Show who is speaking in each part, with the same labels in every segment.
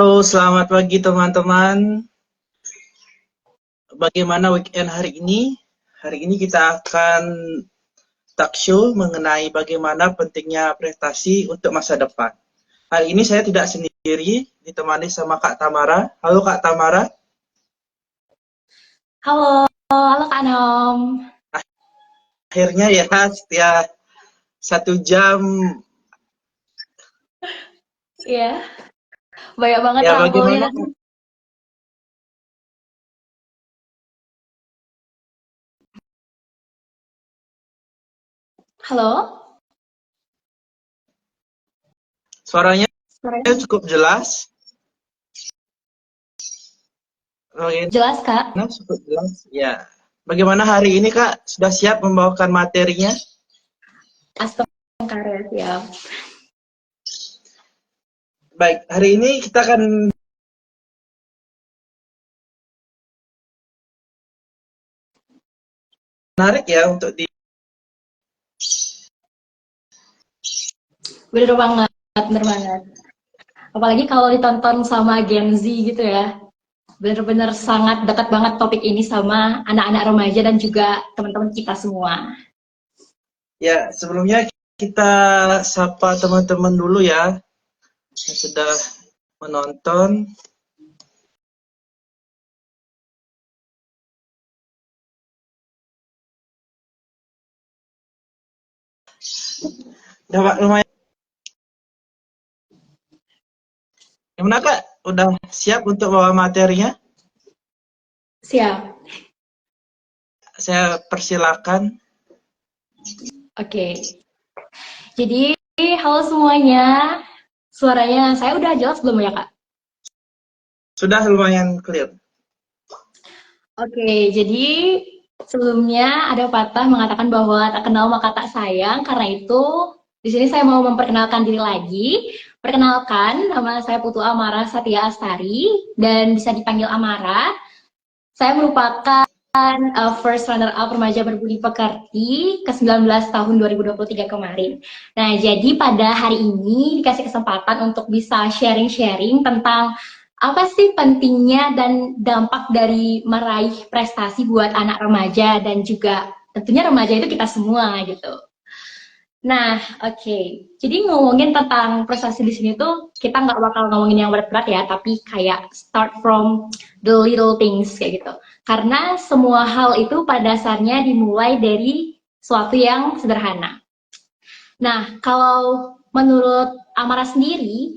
Speaker 1: Halo, selamat pagi teman-teman. Bagaimana weekend hari ini? Hari ini kita akan talk show mengenai bagaimana pentingnya prestasi untuk masa depan. Hari ini saya tidak sendiri, ditemani sama Kak Tamara. Halo Kak Tamara.
Speaker 2: Halo, halo Kak Nom.
Speaker 1: Akhirnya ya setelah 1 jam
Speaker 2: Iya, banyak banget
Speaker 1: ya
Speaker 2: rangkulnya.
Speaker 1: bagaimana
Speaker 2: Halo,
Speaker 1: suaranya
Speaker 2: suaranya
Speaker 1: cukup jelas. Bagaimana
Speaker 2: jelas Kak?
Speaker 1: cukup jelas? Ya. Bagaimana hari ini Kak? Sudah siap membawakan materinya?
Speaker 2: Astaga, siap.
Speaker 1: Baik, hari ini kita akan menarik ya untuk
Speaker 2: Bener banget, bener banget. Apalagi kalau ditonton sama Gen Z gitu ya. Bener-bener sangat dekat banget topik ini sama anak-anak remaja dan juga teman-teman kita semua.
Speaker 1: ya, sebelumnya kita sapa teman-teman dulu ya yang sudah menonton. Udah Pak, lumayan. Gimana Kak? Udah siap untuk bawa materinya?
Speaker 2: Siap.
Speaker 1: Saya persilakan.
Speaker 2: Oke. Jadi, halo semuanya. Suaranya saya udah jelas belum ya Kak?
Speaker 1: Sudah lumayan clear.
Speaker 2: Oke, jadi sebelumnya ada pepatah mengatakan bahwa tak kenal maka tak sayang. Karena itu, di sini saya mau memperkenalkan diri lagi. Perkenalkan, nama saya Putu Amara Satya Astari dan bisa dipanggil Amara. Saya merupakan first runner up remaja berbudi pekerti ke-19 tahun 2023 kemarin. Nah, jadi pada hari ini dikasih kesempatan untuk bisa sharing-sharing tentang apa sih pentingnya dan dampak dari meraih prestasi buat anak remaja dan juga tentunya remaja itu kita semua gitu. Nah, oke. Jadi ngomongin tentang prestasi di sini tuh kita nggak bakal ngomongin yang berat-berat ya, tapi kayak start from the little things kayak gitu. Karena semua hal itu pada dasarnya dimulai dari suatu yang sederhana. Nah, kalau menurut Amara sendiri,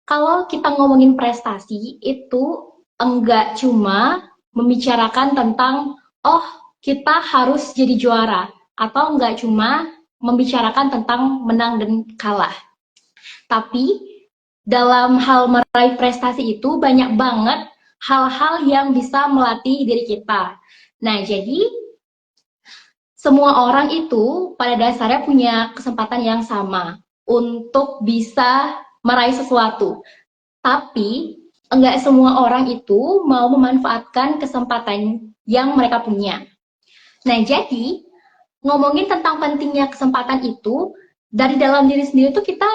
Speaker 2: kalau kita ngomongin prestasi itu enggak cuma membicarakan tentang oh kita harus jadi juara atau enggak cuma membicarakan tentang menang dan kalah. Tapi dalam hal meraih prestasi itu banyak banget hal-hal yang bisa melatih diri kita. Nah, jadi semua orang itu pada dasarnya punya kesempatan yang sama untuk bisa meraih sesuatu. Tapi enggak semua orang itu mau memanfaatkan kesempatan yang mereka punya. Nah, jadi ngomongin tentang pentingnya kesempatan itu, dari dalam diri sendiri tuh kita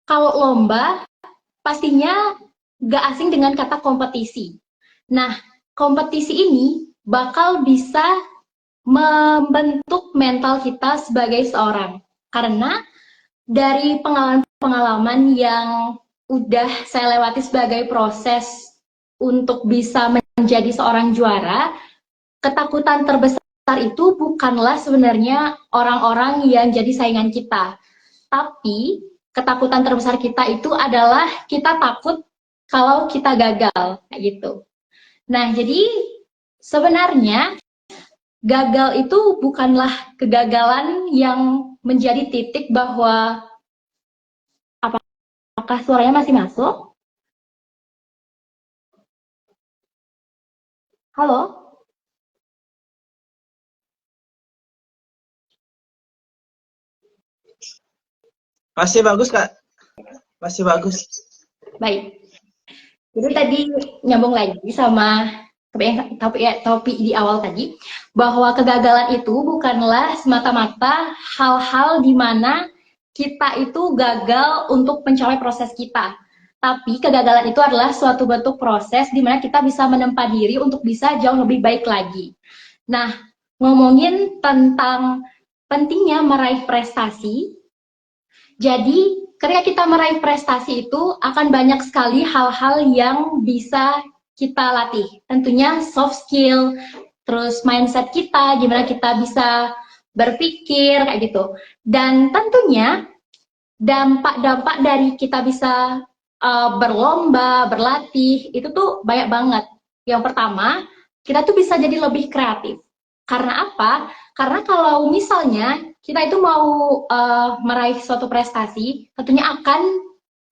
Speaker 2: kalau lomba pastinya nggak asing dengan kata kompetisi. Nah, kompetisi ini bakal bisa membentuk mental kita sebagai seorang. Karena dari pengalaman-pengalaman yang udah saya lewati sebagai proses untuk bisa menjadi seorang juara, ketakutan terbesar itu bukanlah sebenarnya orang-orang yang jadi saingan kita, tapi ketakutan terbesar kita itu adalah kita takut kalau kita gagal, kayak gitu. Nah, jadi sebenarnya gagal itu bukanlah kegagalan yang menjadi titik bahwa apakah suaranya masih masuk? Halo?
Speaker 1: Masih bagus Kak? Masih bagus.
Speaker 2: Baik. Jadi tadi nyambung lagi sama topik di awal tadi, bahwa kegagalan itu bukanlah semata-mata hal-hal di mana kita itu gagal untuk mencapai proses kita. Tapi kegagalan itu adalah suatu bentuk proses di mana kita bisa menempa diri untuk bisa jauh lebih baik lagi. Nah, ngomongin tentang pentingnya meraih prestasi, jadi ketika kita meraih prestasi itu akan banyak sekali hal-hal yang bisa kita latih. Tentunya soft skill, terus mindset kita, gimana kita bisa berpikir, kayak gitu. Dan tentunya dampak-dampak dari kita bisa berlomba, berlatih, itu tuh banyak banget. Yang pertama, kita tuh bisa jadi lebih kreatif. Karena apa? Karena kalau misalnya kita itu mau meraih suatu prestasi, tentunya akan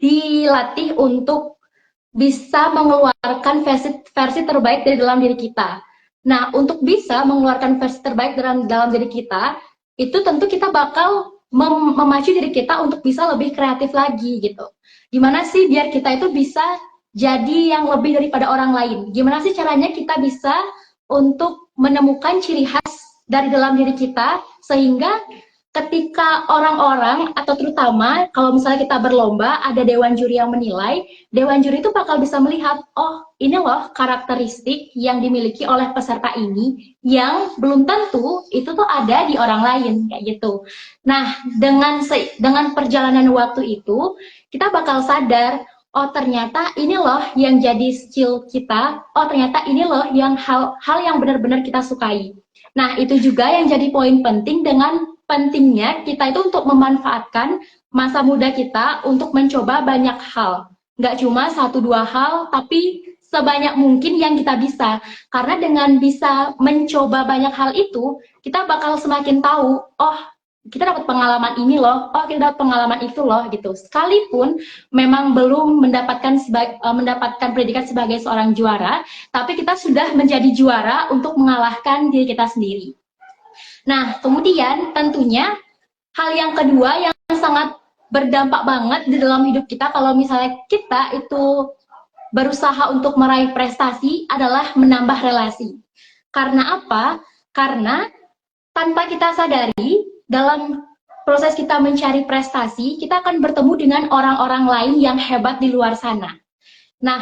Speaker 2: dilatih untuk bisa mengeluarkan versi terbaik dari dalam diri kita. Nah, untuk bisa mengeluarkan versi terbaik dalam diri kita, itu tentu kita bakal memacu diri kita untuk bisa lebih kreatif lagi gitu. Gimana sih biar kita itu bisa jadi yang lebih daripada orang lain? Gimana sih caranya kita bisa untuk menemukan ciri khas dari dalam diri kita sehingga ketika orang-orang atau terutama kalau misalnya kita berlomba ada dewan juri yang menilai, dewan juri itu bakal bisa melihat, oh ini loh karakteristik yang dimiliki oleh peserta ini yang belum tentu itu tuh ada di orang lain kayak gitu. Nah, dengan perjalanan waktu itu kita bakal sadar, oh ternyata ini loh yang jadi skill kita, oh ternyata ini loh yang hal yang benar-benar kita sukai. Nah, itu juga yang jadi poin penting dengan pentingnya kita itu untuk memanfaatkan masa muda kita untuk mencoba banyak hal. Nggak cuma satu dua hal, tapi sebanyak mungkin yang kita bisa. Karena dengan bisa mencoba banyak hal itu, kita bakal semakin tahu, oh kita dapat pengalaman ini loh, oh kita dapat pengalaman itu loh gitu. Sekalipun memang belum mendapatkan predikat sebagai seorang juara, tapi kita sudah menjadi juara untuk mengalahkan diri kita sendiri. Nah, kemudian tentunya hal yang kedua yang sangat berdampak banget di dalam hidup kita kalau misalnya kita itu berusaha untuk meraih prestasi adalah menambah relasi. Karena apa? Karena tanpa kita sadari, dalam proses kita mencari prestasi, kita akan bertemu dengan orang-orang lain yang hebat di luar sana. Nah,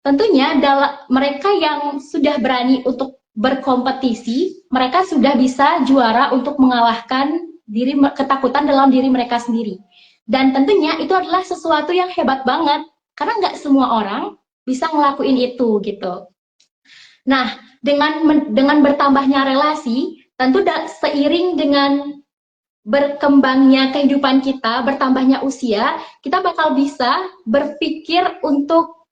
Speaker 2: tentunya mereka yang sudah berani untuk berkompetisi, mereka sudah bisa juara untuk mengalahkan ketakutan dalam diri mereka sendiri. Dan tentunya itu adalah sesuatu yang hebat banget, karena nggak semua orang bisa ngelakuin itu gitu. Nah, dengan bertambahnya relasi, tentu seiring dengan berkembangnya kehidupan kita, bertambahnya usia, kita bakal bisa berpikir untuk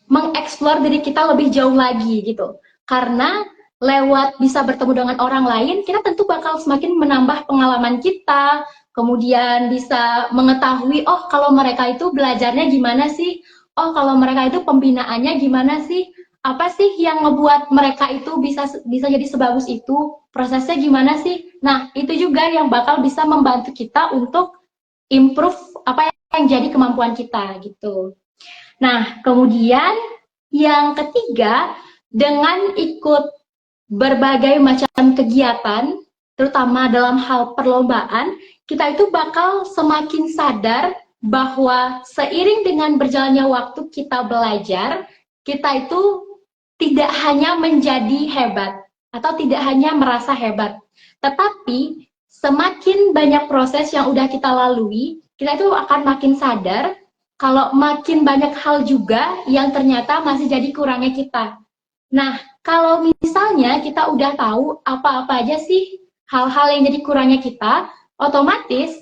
Speaker 2: mengeksplor diri kita lebih jauh lagi gitu. Karena lewat bisa bertemu dengan orang lain, kita tentu bakal semakin menambah pengalaman kita, kemudian bisa mengetahui, oh kalau mereka itu belajarnya gimana sih, oh kalau mereka itu pembinaannya gimana sih, apa sih yang ngebuat mereka itu bisa jadi sebagus itu, prosesnya gimana sih. Nah, itu juga yang bakal bisa membantu kita untuk improve apa yang jadi kemampuan kita gitu. Nah, kemudian yang ketiga, dengan ikut berbagai macam kegiatan, terutama dalam hal perlombaan, kita itu bakal semakin sadar bahwa seiring dengan berjalannya waktu kita belajar, kita itu tidak hanya menjadi hebat atau tidak hanya merasa hebat, tetapi semakin banyak proses yang udah kita lalui, kita itu akan makin sadar kalau makin banyak hal juga yang ternyata masih jadi kurangnya kita. Nah, kalau misalnya kita udah tahu apa-apa aja sih hal-hal yang jadi kurangnya kita, otomatis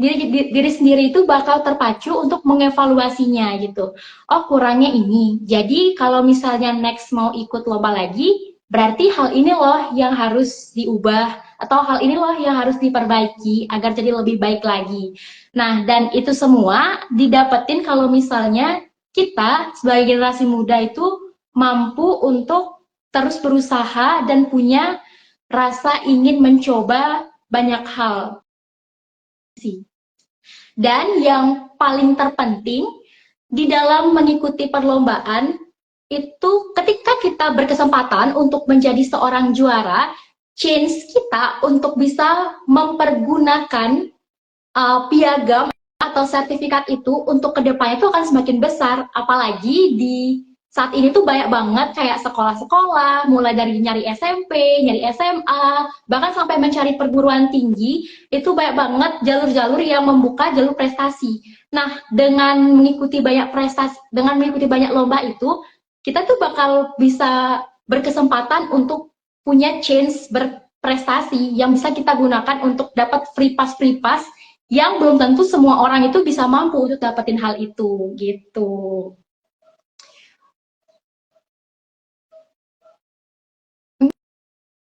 Speaker 2: diri sendiri itu bakal terpacu untuk mengevaluasinya gitu. Oh, kurangnya ini. Jadi kalau misalnya next mau ikut lomba lagi, berarti hal ini loh yang harus diubah atau hal ini loh yang harus diperbaiki agar jadi lebih baik lagi. Nah, dan itu semua didapetin kalau misalnya kita sebagai generasi muda itu mampu untuk terus berusaha dan punya rasa ingin mencoba banyak hal. Dan yang paling terpenting di dalam mengikuti perlombaan itu ketika kita berkesempatan untuk menjadi seorang juara, chance kita untuk bisa mempergunakan piagam atau sertifikat itu untuk kedepannya itu akan semakin besar, apalagi di saat ini tuh banyak banget kayak sekolah-sekolah, mulai dari nyari SMP, nyari SMA, bahkan sampai mencari perguruan tinggi, itu banyak banget jalur-jalur yang membuka jalur prestasi. Nah, dengan mengikuti banyak prestasi, dengan mengikuti banyak lomba itu, kita tuh bakal bisa berkesempatan untuk punya chance berprestasi yang bisa kita gunakan untuk dapat free pass yang belum tentu semua orang itu bisa mampu untuk dapetin hal itu, gitu.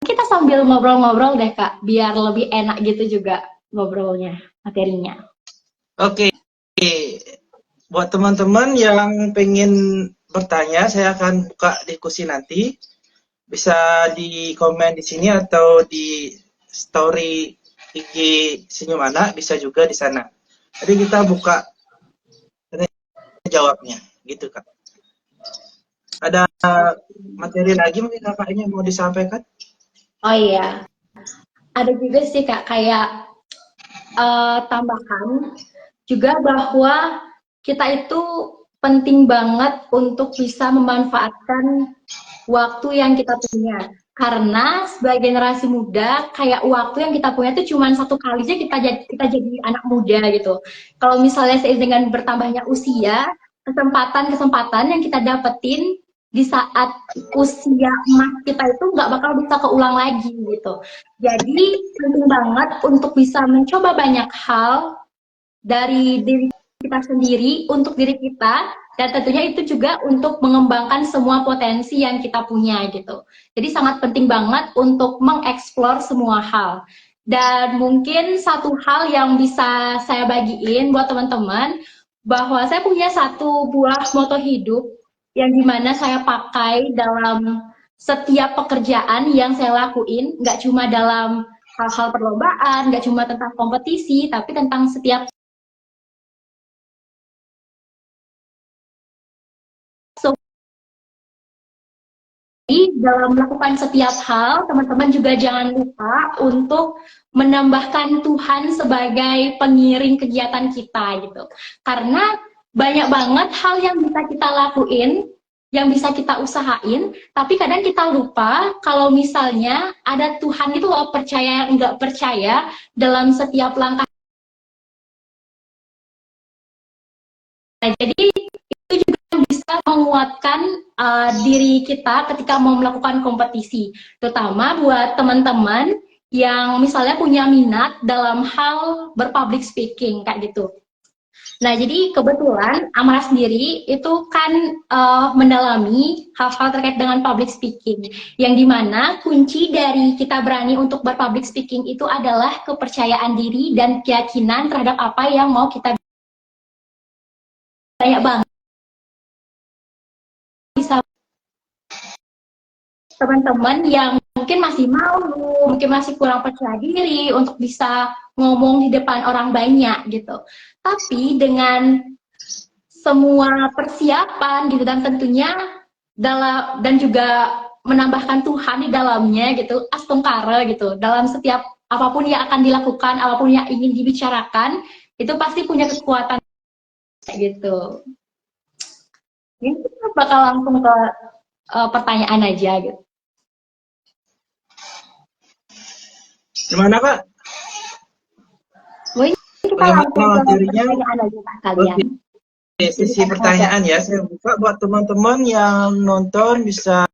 Speaker 2: Kita sambil ngobrol-ngobrol deh Kak, biar lebih enak gitu juga ngobrolnya, materinya.
Speaker 1: Oke, buat teman-teman yang pengen bertanya, saya akan buka diskusi nanti. Bisa di komen di sini atau di story IG Senyum Anak, bisa juga di sana. Jadi kita buka jawabnya, gitu Kak. Ada materi lagi mungkin kakaknya mau disampaikan?
Speaker 2: Oh iya, ada juga sih Kak, kayak tambahan juga bahwa kita itu penting banget untuk bisa memanfaatkan waktu yang kita punya. Karena sebagai generasi muda, kayak waktu yang kita punya itu cuma satu kali aja kita jadi anak muda gitu. Kalau misalnya seiring dengan bertambahnya usia, kesempatan-kesempatan yang kita dapetin di saat usia emas kita itu nggak bakal bisa keulang lagi gitu. Jadi penting banget untuk bisa mencoba banyak hal dari diri kita sendiri untuk diri kita, dan tentunya itu juga untuk mengembangkan semua potensi yang kita punya gitu. Jadi sangat penting banget untuk mengeksplor semua hal. Dan mungkin satu hal yang bisa saya bagiin buat teman-teman, bahwa saya punya satu buah moto hidup yang dimana saya pakai dalam setiap pekerjaan yang saya lakuin, nggak cuma dalam hal-hal perlombaan, nggak cuma tentang kompetisi, tapi tentang setiap dalam melakukan setiap hal, teman-teman juga jangan lupa untuk menambahkan Tuhan sebagai pengiring kegiatan kita gitu. Karena banyak banget hal yang bisa kita lakuin, yang bisa kita usahain, tapi kadang kita lupa kalau misalnya ada Tuhan itu loh, percaya nggak percaya dalam setiap langkah. Nah, jadi itu juga bisa menguatkan diri kita ketika mau melakukan kompetisi, terutama buat teman-teman yang misalnya punya minat dalam hal berpublic speaking kayak gitu. Nah, jadi kebetulan Amara sendiri itu kan mendalami hal-hal terkait dengan public speaking, yang dimana kunci dari kita berani untuk berpublic speaking itu adalah kepercayaan diri dan keyakinan terhadap apa yang mau kita. Banyak banget bisa teman-teman yang mungkin masih malu, mungkin masih kurang percaya diri untuk bisa ngomong di depan orang banyak gitu. Tapi dengan semua persiapan gitu, dan tentunya dan juga menambahkan Tuhan di dalamnya gitu, astungkara gitu, dalam setiap apapun yang akan dilakukan, apapun yang ingin dibicarakan, itu pasti punya kekuatan kayak gitu. Ini kita bakal langsung ke pertanyaan aja gitu.
Speaker 1: Gimana Kak?
Speaker 2: Mungkin kita langsung ke pertanyaan aja Kak, kalian.
Speaker 1: Oke, sesi pertanyaan ya, saya buka buat teman-teman yang nonton bisa.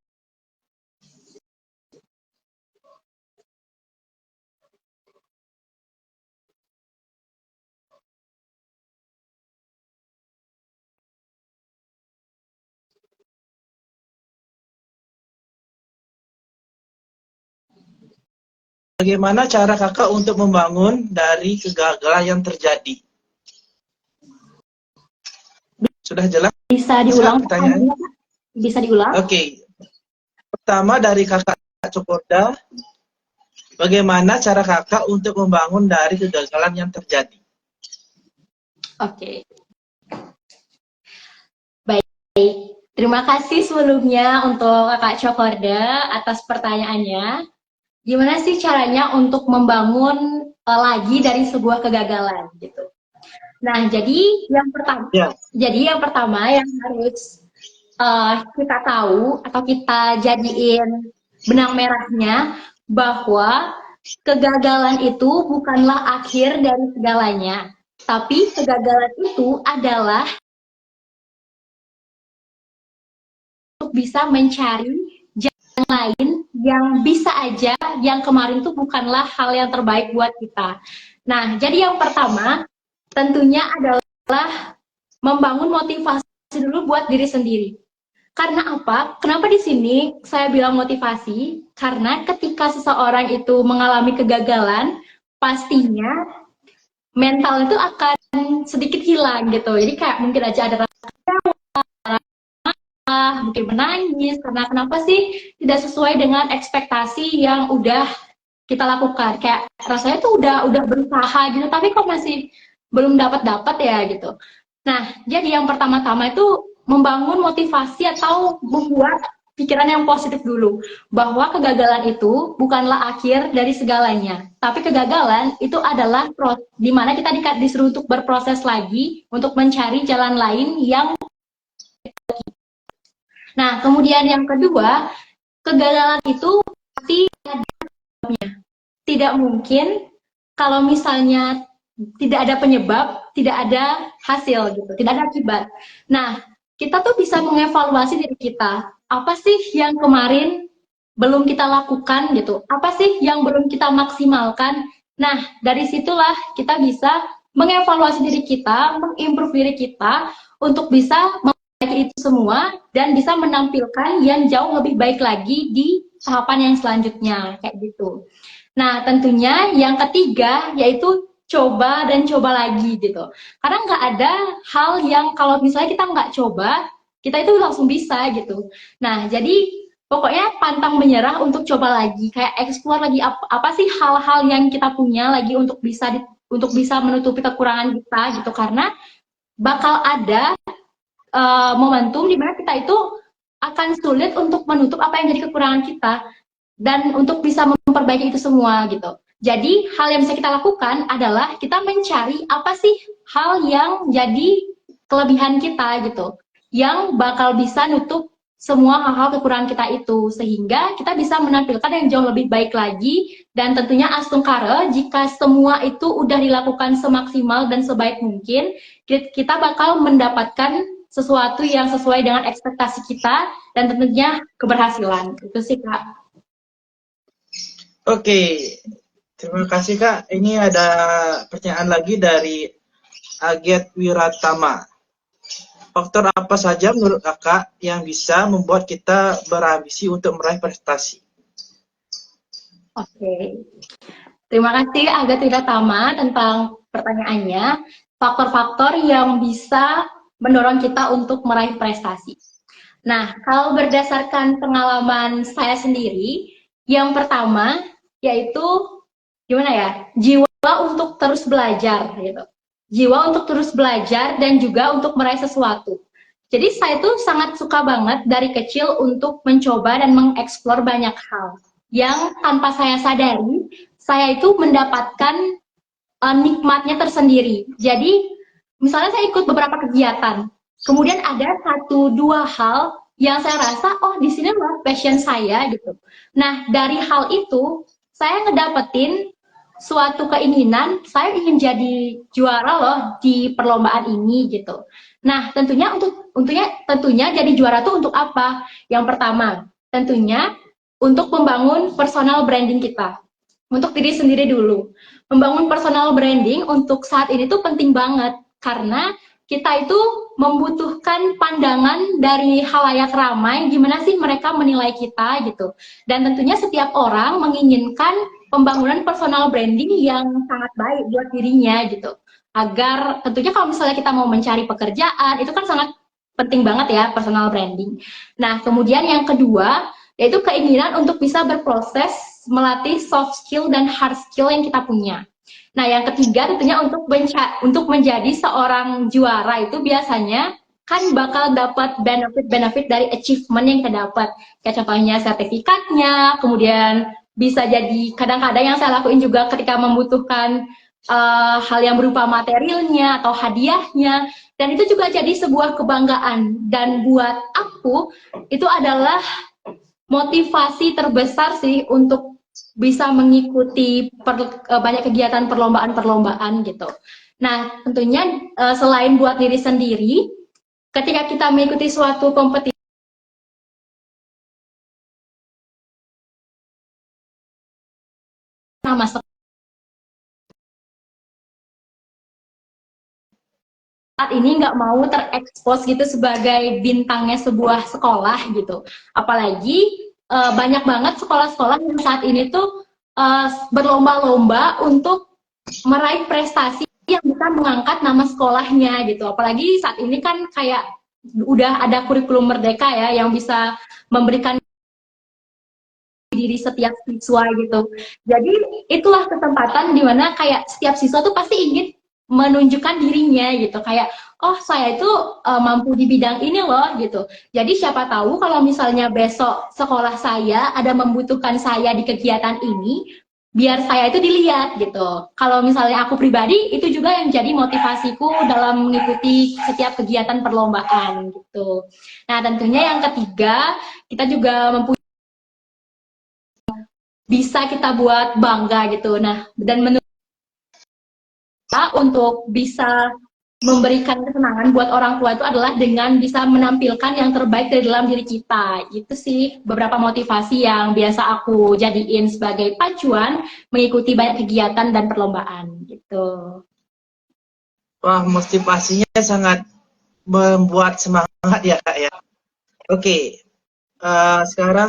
Speaker 1: Bagaimana cara kakak untuk membangun dari kegagalan yang terjadi? Sudah jelas?
Speaker 2: Bisa diulang
Speaker 1: pertanyaannya?
Speaker 2: Bisa diulang?
Speaker 1: Oke. Pertama dari kakak Cokorda, bagaimana cara kakak untuk membangun dari kegagalan yang terjadi?
Speaker 2: Oke. Baik. Terima kasih sebelumnya untuk Kakak Cokorda atas pertanyaannya. Gimana sih caranya untuk membangun lagi dari sebuah kegagalan gitu? Nah,
Speaker 1: Ya,
Speaker 2: jadi yang pertama yang harus kita tahu atau kita jadiin benang merahnya bahwa kegagalan itu bukanlah akhir dari segalanya, tapi kegagalan itu adalah untuk bisa mencari jalan lain yang bisa aja yang kemarin itu bukanlah hal yang terbaik buat kita. Nah, jadi yang pertama tentunya adalah membangun motivasi dulu buat diri sendiri. Karena apa? Kenapa di sini saya bilang motivasi? Karena ketika seseorang itu mengalami kegagalan, pastinya mental itu akan sedikit hilang gitu. Jadi kayak mungkin aja ada mungkin menangis karena kenapa sih tidak sesuai dengan ekspektasi yang udah kita lakukan. Kayak rasanya tuh udah berusaha gitu, tapi kok masih belum dapat ya gitu. Nah, jadi yang pertama-tama itu membangun motivasi atau membuat pikiran yang positif dulu, bahwa kegagalan itu bukanlah akhir dari segalanya, tapi kegagalan itu adalah di mana kita disuruh untuk berproses lagi untuk mencari jalan lain yang. Nah, kemudian yang kedua, kegagalan itu pasti tidak mungkin kalau misalnya tidak ada penyebab, tidak ada hasil gitu, tidak ada akibat. Nah, kita tuh bisa mengevaluasi diri kita. Apa sih yang kemarin belum kita lakukan gitu? Apa sih yang belum kita maksimalkan? Nah, dari situlah kita bisa mengevaluasi diri kita, mengimprove diri kita untuk bisa memperbaiki itu semua dan bisa menampilkan yang jauh lebih baik lagi di tahapan yang selanjutnya kayak gitu. Nah, tentunya yang ketiga yaitu coba dan coba lagi gitu. Karena nggak ada hal yang kalau misalnya kita nggak coba, kita itu langsung bisa gitu. Nah, jadi pokoknya pantang menyerah untuk coba lagi, kayak explore lagi apa sih hal-hal yang kita punya lagi untuk bisa menutupi kekurangan kita gitu. Karena bakal ada momentum di mana kita itu akan sulit untuk menutup apa yang jadi kekurangan kita dan untuk bisa memperbaiki itu semua gitu. Jadi hal yang bisa kita lakukan adalah kita mencari apa sih hal yang jadi kelebihan kita gitu, yang bakal bisa nutup semua hal-hal kekurangan kita itu, sehingga kita bisa menampilkan yang jauh lebih baik lagi. Dan tentunya astungkara, jika semua itu udah dilakukan semaksimal dan sebaik mungkin, kita bakal mendapatkan sesuatu yang sesuai dengan ekspektasi kita dan tentunya keberhasilan. Itu sih Kak.
Speaker 1: oke. Terima kasih Kak. Ini ada pertanyaan lagi dari Aget Wiratama. Faktor apa saja menurut Kakak yang bisa membuat kita berambisi untuk meraih prestasi?
Speaker 2: Oke. Terima kasih Agat Wiratama tentang pertanyaannya. Faktor-faktor yang bisa mendorong kita untuk meraih prestasi. Nah, kalau berdasarkan pengalaman saya sendiri, yang pertama yaitu gimana ya? Jiwa untuk terus belajar gitu. Jiwa untuk terus belajar dan juga untuk meraih sesuatu. Jadi saya tuh sangat suka banget dari kecil untuk mencoba dan mengeksplor banyak hal yang tanpa saya sadari, saya itu mendapatkan nikmatnya tersendiri. Jadi misalnya saya ikut beberapa kegiatan, kemudian ada satu dua hal yang saya rasa oh di sini loh passion saya gitu. Nah dari hal itu saya ngedapetin suatu keinginan saya ingin jadi juara loh di perlombaan ini gitu. Nah tentunya jadi juara tuh untuk apa? Yang pertama tentunya untuk membangun personal branding kita untuk diri sendiri dulu. Membangun personal branding untuk saat ini tuh penting banget karena kita itu membutuhkan pandangan dari halayak ramai gimana sih mereka menilai kita gitu. Dan tentunya setiap orang menginginkan pembangunan personal branding yang sangat baik buat dirinya gitu. Agar tentunya kalau misalnya kita mau mencari pekerjaan itu kan sangat penting banget ya personal branding. Nah, kemudian yang kedua yaitu keinginan untuk bisa berproses melatih soft skill dan hard skill yang kita punya. Nah, yang ketiga tentunya untuk menjadi seorang juara itu biasanya kan bakal dapat benefit dari achievement yang kita dapat. Kayak contohnya sertifikatnya, kemudian bisa jadi kadang-kadang yang saya lakuin juga ketika membutuhkan hal yang berupa materialnya atau hadiahnya, dan itu juga jadi sebuah kebanggaan. Dan buat aku itu adalah motivasi terbesar sih untuk bisa mengikuti banyak kegiatan perlombaan-perlombaan gitu. Nah, tentunya selain buat diri sendiri, ketika kita mengikuti suatu kompetisi nama saat ini nggak mau terekspos gitu sebagai bintangnya sebuah sekolah gitu. Apalagi banyak banget sekolah-sekolah yang saat ini tuh berlomba-lomba untuk meraih prestasi yang bisa mengangkat nama sekolahnya gitu. Apalagi saat ini kan kayak udah ada kurikulum merdeka ya yang bisa memberikan diri setiap siswa gitu. Jadi itulah kesempatan di mana kayak setiap siswa tuh pasti ingin menunjukkan dirinya gitu. Kayak oh saya itu mampu di bidang ini loh gitu. Jadi siapa tahu kalau misalnya besok sekolah saya ada membutuhkan saya di kegiatan ini, biar saya itu dilihat gitu. Kalau misalnya aku pribadi itu juga yang jadi motivasiku dalam mengikuti setiap kegiatan perlombaan gitu. Nah, tentunya yang ketiga, kita juga mempunyai bisa kita buat bangga gitu. Nah, dan menurut kita untuk bisa memberikan kesenangan buat orang tua itu adalah dengan bisa menampilkan yang terbaik dari dalam diri kita. Itu sih beberapa motivasi yang biasa aku jadiin sebagai pacuan mengikuti banyak kegiatan dan perlombaan gitu.
Speaker 1: Wah, motivasinya sangat membuat semangat ya Kak ya. Oke, sekarang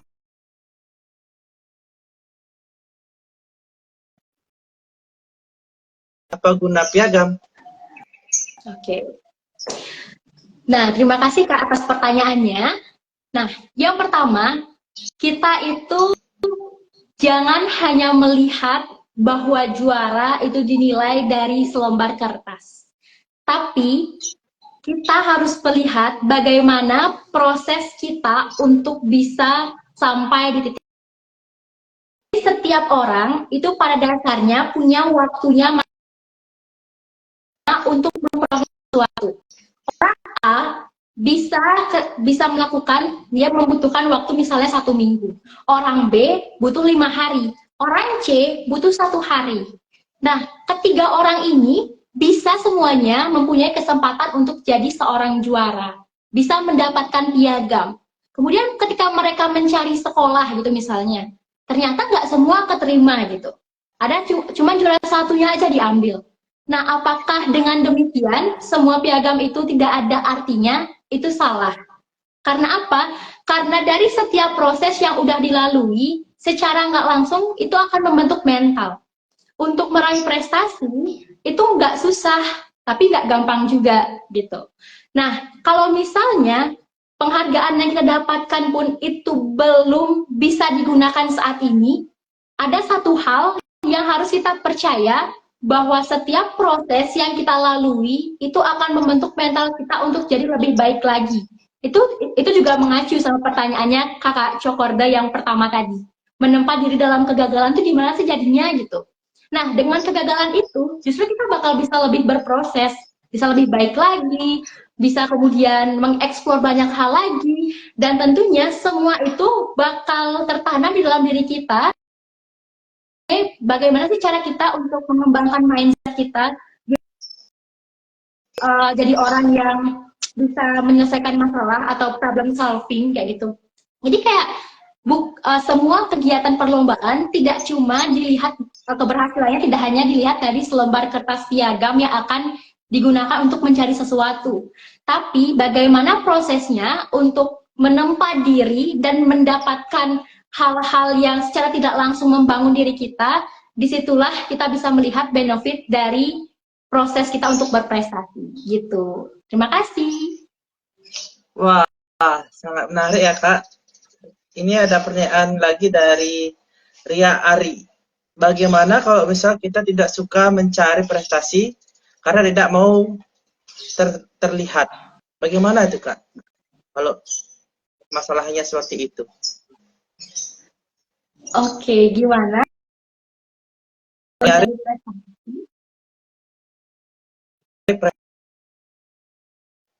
Speaker 1: apa guna piagam?
Speaker 2: Oke. Nah, terima kasih Kak atas pertanyaannya. Nah, yang pertama, kita itu jangan hanya melihat bahwa juara itu dinilai dari selembar kertas. Tapi kita harus melihat bagaimana proses kita untuk bisa sampai di titik. Setiap orang itu pada dasarnya punya waktunya untuk melakukan sesuatu. Orang A bisa melakukan, dia membutuhkan waktu misalnya 1 minggu. Orang B butuh 5 hari. Orang C butuh 1 hari. Nah, ketiga orang ini bisa semuanya mempunyai kesempatan untuk jadi seorang juara. Bisa mendapatkan piagam. Kemudian ketika mereka mencari sekolah gitu misalnya, ternyata nggak semua keterima gitu. Ada cuma juara satunya aja diambil. Nah, apakah dengan demikian semua piagam itu tidak ada artinya? Itu salah. Karena apa? Karena dari setiap proses yang udah dilalui, secara nggak langsung itu akan membentuk mental. Untuk meraih prestasi itu nggak susah, tapi nggak gampang juga gitu. Nah, kalau misalnya penghargaan yang kita dapatkan pun itu belum bisa digunakan saat ini, ada satu hal yang harus kita percaya bahwa setiap proses yang kita lalui itu akan membentuk mental kita untuk jadi lebih baik lagi. Itu juga mengacu sama pertanyaannya Kakak Cokorda yang pertama tadi. Menempa diri dalam kegagalan itu gimana sih jadinya gitu. Nah, dengan kegagalan itu justru kita bakal bisa lebih berproses, bisa lebih baik lagi, bisa kemudian mengeksplor banyak hal lagi, dan tentunya semua itu bakal tertanam di dalam diri kita. Bagaimana sih cara kita untuk mengembangkan mindset kita jadi orang yang bisa menyelesaikan masalah atau problem solving kayak gitu. Jadi kayak semua kegiatan perlombaan tidak cuma dilihat keberhasilannya tidak hanya dilihat dari selembar kertas piagam yang akan digunakan untuk mencari sesuatu, tapi bagaimana prosesnya untuk menempa diri dan mendapatkan hal-hal yang secara tidak langsung membangun diri kita. Disitulah kita bisa melihat benefit dari proses kita untuk berprestasi gitu. Terima kasih.
Speaker 1: Wah, sangat menarik ya Kak. Ini ada pertanyaan lagi dari Ria Ari. Bagaimana kalau misal kita tidak suka mencari prestasi karena tidak mau terlihat? Bagaimana itu Kak? Kalau masalahnya seperti itu.
Speaker 2: Oke, gimana?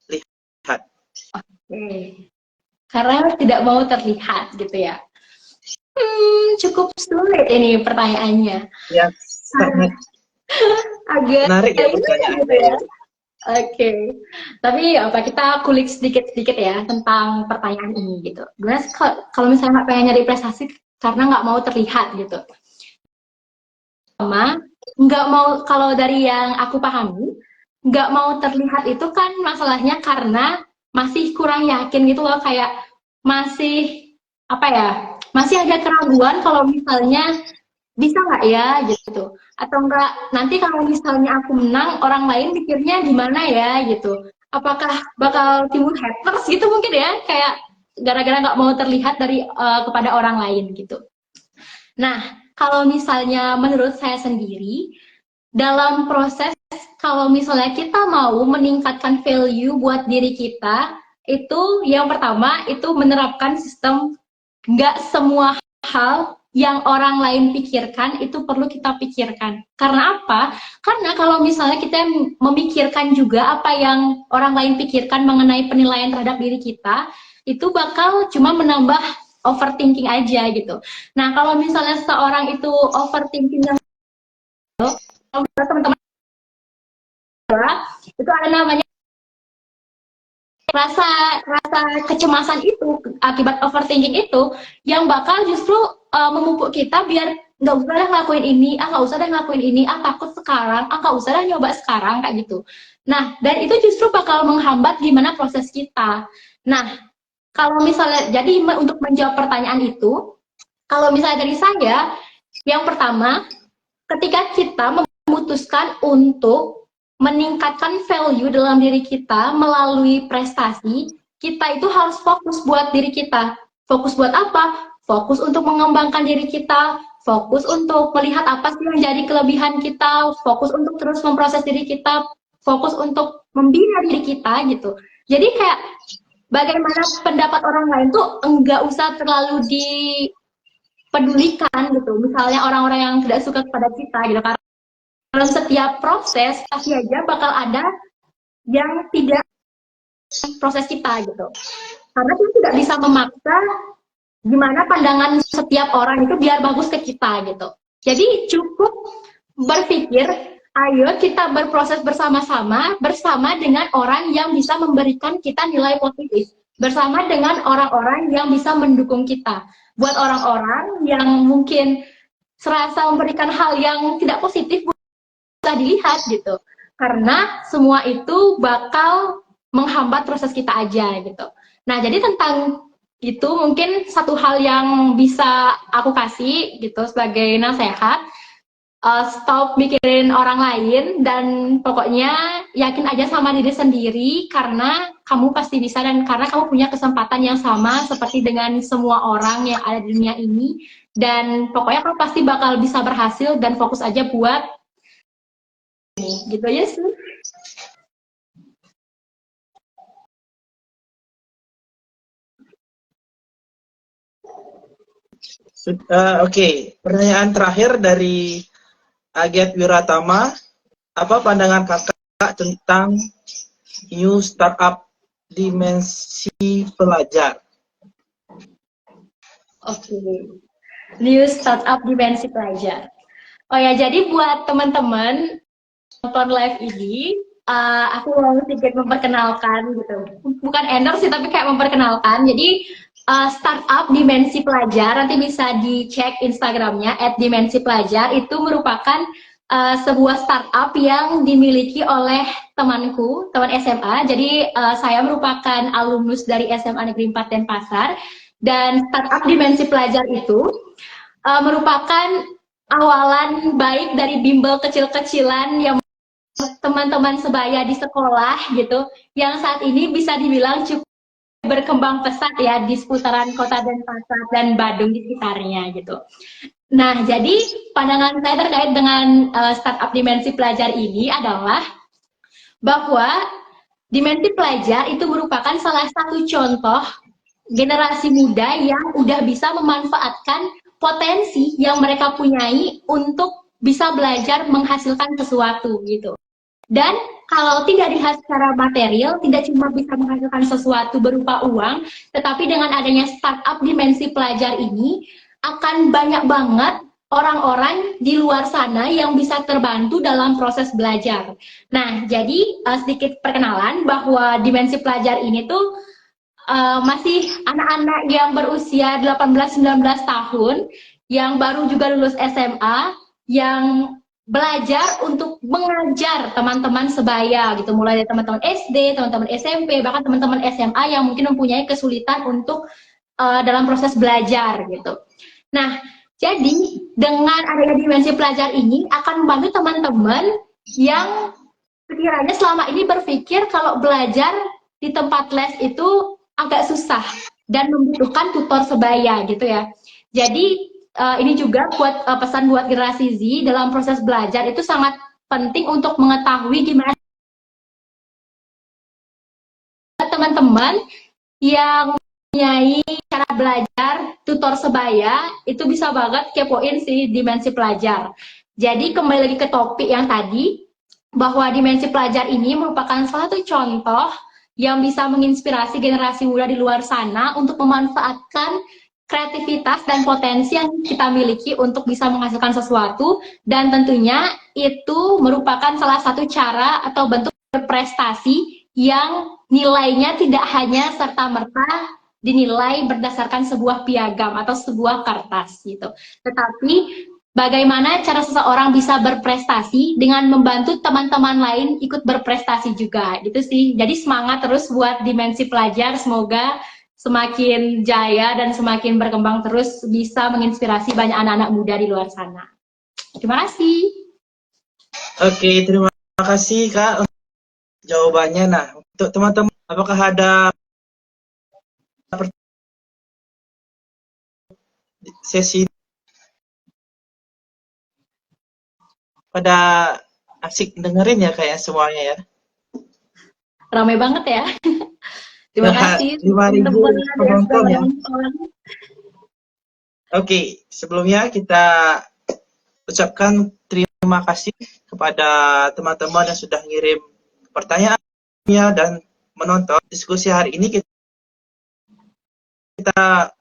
Speaker 1: lihat.
Speaker 2: Karena tidak mau terlihat gitu ya. Cukup sulit ini pertanyaannya.
Speaker 1: Ya, sangat
Speaker 2: agak
Speaker 1: menarik ya pertanyaannya
Speaker 2: gitu ya.
Speaker 1: itu.
Speaker 2: Oke, tapi apa kita kulik sedikit-sedikit ya tentang pertanyaan ini gitu. Gimana kalau misalnya nggak pengen nyari prestasi karena nggak mau terlihat gitu. Sama nggak mau, kalau dari yang aku pahami, nggak mau terlihat itu kan masalahnya karena masih kurang yakin gitu loh, kayak masih apa ya, masih ada keraguan kalau misalnya bisa nggak ya gitu, atau enggak nanti kalau misalnya aku menang orang lain pikirnya gimana ya gitu, apakah bakal timbul haters gitu mungkin ya, kayak gara-gara nggak mau terlihat dari kepada orang lain gitu. Nah, kalau misalnya menurut saya sendiri dalam proses, kalau misalnya kita mau meningkatkan value buat diri kita, itu yang pertama itu menerapkan sistem nggak semua hal yang orang lain pikirkan itu perlu kita pikirkan. Karena apa? Karena kalau misalnya kita memikirkan juga apa yang orang lain pikirkan mengenai penilaian terhadap diri kita, itu bakal cuma menambah overthinking aja gitu. Nah, kalau misalnya seorang itu overthinking, yang teman-teman itu ada namanya rasa rasa kecemasan itu akibat overthinking itu yang bakal justru memupuk kita biar nggak usah dah ngelakuin ini, nggak usah dah ngelakuin ini, takut sekarang, nggak usah dah nyoba sekarang kayak gitu. Nah, dan itu justru bakal menghambat gimana proses kita. Nah, kalau misalnya jadi untuk menjawab pertanyaan itu, kalau misalnya dari saya, yang pertama, ketika kita memutuskan untuk meningkatkan value dalam diri kita melalui prestasi, kita itu harus fokus buat diri kita. Fokus buat apa? Fokus untuk mengembangkan diri kita, fokus untuk melihat apa sih yang jadi kelebihan kita, fokus untuk terus memproses diri kita, fokus untuk membina diri kita gitu. Jadi kayak bagaimana pendapat orang lain tuh enggak usah terlalu dipedulikan gitu. Misalnya orang-orang yang tidak suka kepada kita gitu, karena dalam setiap proses pasti aja bakal ada yang tidak proses kita gitu, karena kita tidak bisa memaksa gimana pandangan setiap orang itu biar bagus ke kita gitu. Jadi cukup berpikir, ayo kita berproses bersama-sama bersama dengan orang yang bisa memberikan kita nilai positif, bersama dengan orang-orang yang bisa mendukung kita. Buat orang-orang yang mungkin serasa memberikan hal yang tidak positif, bisa dilihat gitu, karena semua itu bakal menghambat proses kita aja gitu. Nah, jadi tentang itu mungkin satu hal yang bisa aku kasih gitu sebagai nasihat, stop mikirin orang lain dan pokoknya yakin aja sama diri sendiri, karena kamu pasti bisa dan karena kamu punya kesempatan yang sama seperti dengan semua orang yang ada di dunia ini, dan pokoknya kamu pasti bakal bisa berhasil dan fokus aja buat gitu ya sih.
Speaker 1: Oke, pertanyaan terakhir dari Aget Wiratama, apa pandangan kakak tentang new startup dimensi pelajar?
Speaker 2: Oke, new startup dimensi pelajar. Oh ya, jadi buat teman-teman nonton live ini, aku mau sedikit memperkenalkan gitu. Bukan endorse sih, tapi kayak memperkenalkan. Jadi startup Dimensi Pelajar, nanti bisa dicek Instagramnya @dimensi_pelajar, itu merupakan sebuah startup yang dimiliki oleh temanku, teman SMA. Jadi saya merupakan alumnus dari SMA Negeri 4 Denpasar, dan startup Dimensi Pelajar itu merupakan awalan baik dari bimbel kecil-kecilan yang teman-teman sebaya di sekolah gitu, yang saat ini bisa dibilang cukup berkembang pesat ya di seputaran kota Denpasar dan Badung di sekitarnya gitu. Nah, jadi pandangan saya terkait dengan startup Dimensi Pelajar ini adalah bahwa Dimensi Pelajar itu merupakan salah satu contoh generasi muda yang udah bisa memanfaatkan potensi yang mereka punyai untuk bisa belajar menghasilkan sesuatu gitu. Dan kalau tidak dilihat secara material, tidak cuma bisa menghasilkan sesuatu berupa uang, tetapi dengan adanya startup dimensi pelajar ini, akan banyak banget orang-orang di luar sana yang bisa terbantu dalam proses belajar. Nah, jadi sedikit perkenalan bahwa dimensi pelajar ini tuh masih anak-anak yang berusia 18-19 tahun, yang baru juga lulus SMA, yang belajar untuk mengajar teman-teman sebaya gitu, mulai dari teman-teman SD, teman-teman SMP, bahkan teman-teman SMA yang mungkin mempunyai kesulitan untuk dalam proses belajar gitu. Nah, jadi dengan adanya dimensi pelajar ini akan membantu teman-teman yang sekiranya selama ini berpikir kalau belajar di tempat les itu agak susah dan membutuhkan tutor sebaya gitu ya. Jadi ini juga buat pesan buat generasi Z dalam proses belajar itu sangat penting untuk mengetahui gimana teman-teman yang mempunyai cara belajar tutor sebaya itu bisa banget kepoin si dimensi pelajar. Jadi kembali lagi ke topik yang tadi, bahwa dimensi pelajar ini merupakan salah satu contoh yang bisa menginspirasi generasi muda di luar sana untuk memanfaatkan kreativitas dan potensi yang kita miliki untuk bisa menghasilkan sesuatu, dan tentunya itu merupakan salah satu cara atau bentuk prestasi yang nilainya tidak hanya serta-merta dinilai berdasarkan sebuah piagam atau sebuah kertas gitu. Tetapi bagaimana cara seseorang bisa berprestasi dengan membantu teman-teman lain ikut berprestasi juga gitu sih. Jadi semangat terus buat dimensi pelajar, semoga semakin jaya dan semakin berkembang terus, bisa menginspirasi banyak anak-anak muda di luar sana. Terima kasih.
Speaker 1: Oke, terima kasih Kak untuk jawabannya. Nah, untuk teman-teman, apakah ada sesi pada asik dengerin ya kayak semuanya ya?
Speaker 2: Ramai banget ya. Terima kasih
Speaker 1: 5.000
Speaker 2: teman-teman yang sudah
Speaker 1: penonton ya.
Speaker 2: menonton.
Speaker 1: Oke, sebelumnya kita ucapkan terima kasih kepada teman-teman yang sudah ngirim pertanyaannya dan menonton diskusi hari ini. Kita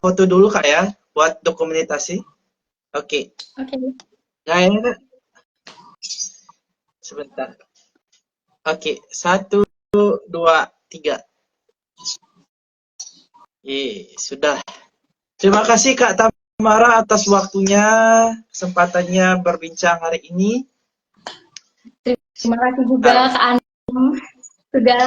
Speaker 1: foto dulu Kak ya, buat dokumentasi. Oke.
Speaker 2: Oke.
Speaker 1: Kayaknya sebentar. Oke, 1, 2, 3. Sudah. Terima kasih Kak Tamara atas waktunya, kesempatannya berbincang hari ini.
Speaker 2: Terima kasih juga Kak Anum sudah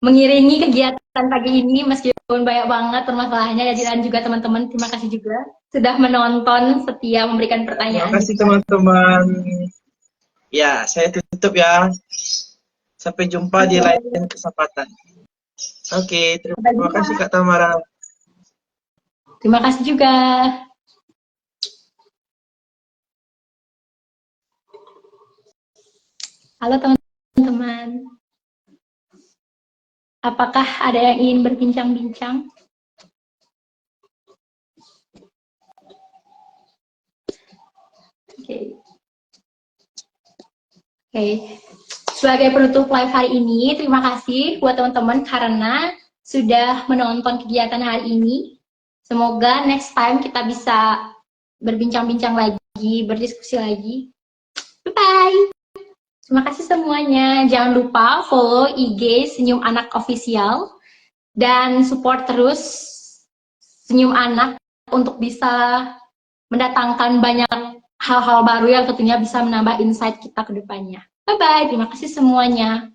Speaker 2: mengiringi kegiatan pagi ini meskipun banyak banget permasalahannya, dan juga teman-teman terima kasih juga sudah menonton, setia memberikan pertanyaan.
Speaker 1: Terima kasih teman-teman. Ya, saya tutup ya. Sampai jumpa di lain kesempatan. Oke, terima kasih Kak Tamara.
Speaker 2: Terima kasih juga. Halo teman-teman. Apakah ada yang ingin berbincang-bincang? Oke. Sebagai penutup live hari ini, terima kasih buat teman-teman karena sudah menonton kegiatan hari ini. Semoga next time kita bisa berbincang-bincang lagi, berdiskusi lagi. Bye-bye. Terima kasih semuanya. Jangan lupa follow IG Senyum Anak Official dan support terus Senyum Anak untuk bisa mendatangkan banyak hal-hal baru yang tentunya bisa menambah insight kita ke depannya. Bye-bye. Terima kasih semuanya.